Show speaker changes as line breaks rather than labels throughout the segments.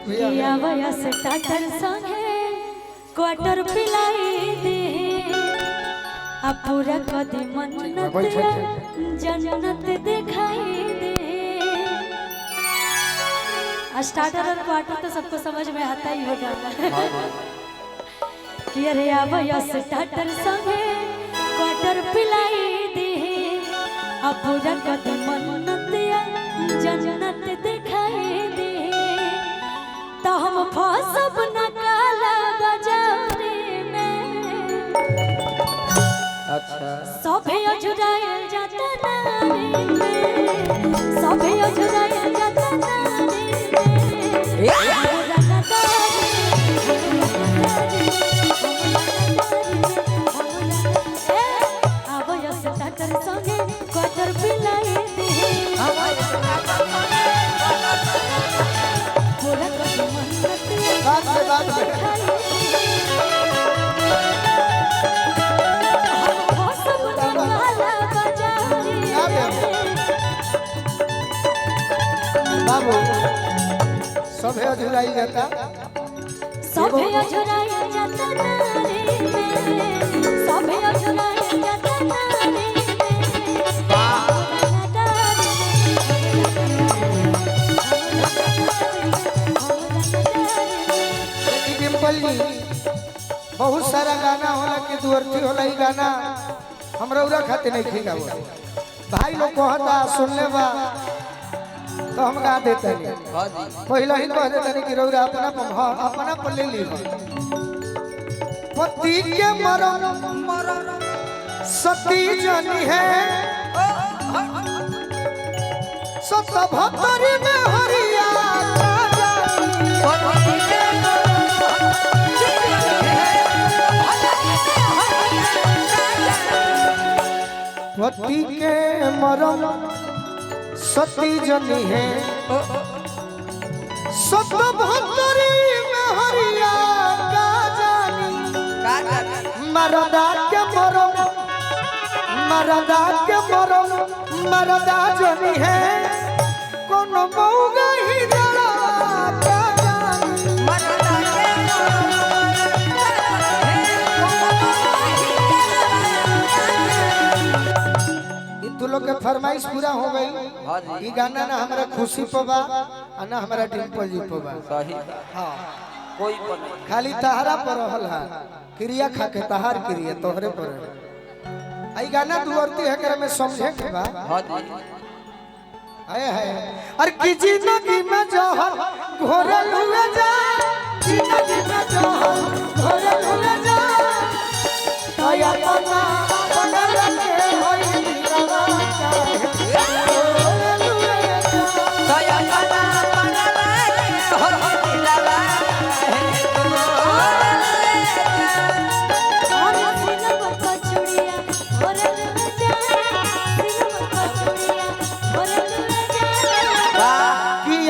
किया वया से टाटर संगे क्वार्टर पिलाई दे आ पूरा कदी मन्नत जन्नत दिखाई दे। स्टार्टर और क्वार्टर तो सबको समझ में आता ही होगा कि अरे आवया से टाटर संगे क्वार्टर पिलाई दे आ पूरा कदी मन्नत जन्नत दिखाई दे। तो हम फसब न काला बाजारी में।
अच्छा
सभे अजुरायल जाता नारी में, सभे अजुरायल जाता नारी में। आवया से टाटर संगे क्वार्टर पिलाई दे पूरा कदी मन्नत दिखाई दे।
बाबू सभे अधुराई जाता
सभे अधुराई जाता नारी में, सभे अधुराई जाता नारी में।
बहुत सारा गाना होला कि दुअर्थी होला। ई गाना हमरा उरा खाते नहीं खीगा वो भाई लोग कहता सुनले बा तो हम गा देते हैं। पहले ही कह देते हैं कि रौरा अपना पर ले ली। पति के मरण सती जनी है सत भक्तरी में हरिया पति के मरण सती जनी है सत भक्तरी में हरिया का जानी। मरदा के मरण मरदा के मरण मरदा जनी है कौन मऊगा ही जड़ा का जानी। मरदा के तू लोग के फरमाइश पूरा हो गई। ये गाना ना हमारा खुशी पबा और ना हमारा डिम्पल जी पबा। सही हां कोई पर खाली तहरा पर रहल है क्रिया खा के तहार क्रिया तोहरे पर। आई गाना दुअर्ती है करे में समझे के बा। आए है अरे की जिंदगी में जहर घोरल हुए जा जिंदगी में जहर घोरल हुए जा दया पना बनल के होई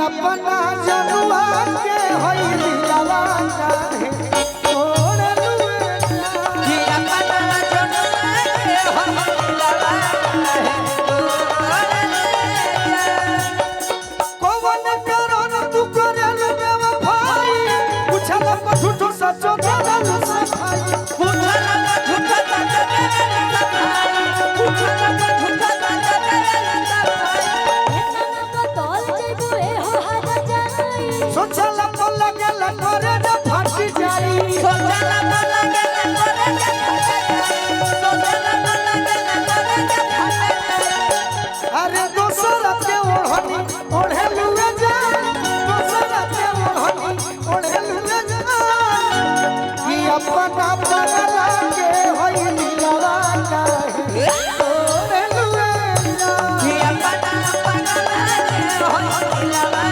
अपना जनुआ के होई दिलवा चाहे छोड़ लुए कि अपना जनुआ के होई दिलवा चाहे छोड़ ले। कौन करन तू करल बेवफाई पूछला पर झूठो सचो करल सफाई पूछला पर झूठो सचो करल सफाई पूछला पर झूठो सचो करल सफाई। सोचला पर लगल करे न फाटी जाई सोचला पर लगल करे न फाटी जाई सोचला पर लगल करे न फाटी जाई। अरे दोसरा के ओढ़नी ओढ़े लुए जा दोसरा के ओढ़नी ओढ़े लुए जा कि अपना पगला के होई दिलवा काहे ओढ़े लुए जा कि अपना पगला के होई दिलवा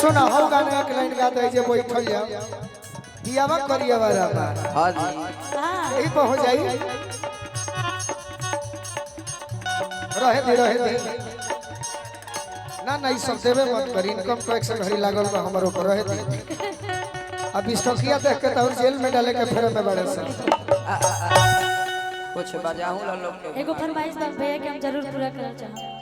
सुना हो गाना एक लाइन गा दे जे बैठल जा दियावा करियावा रामा। हां जी यही पे हो जाई रहे दे ना ई सब देवे मत कर। इनकम टैक्स घरी लागल बा हमर ऊपर रहे दे। अब स्टॉकिया देख के तो जेल में डाले के फेर में बड़े से कुछ बजाऊं लोग के।
एगो फरमाइश भैया के हम जरूर पूरा करना चाहब।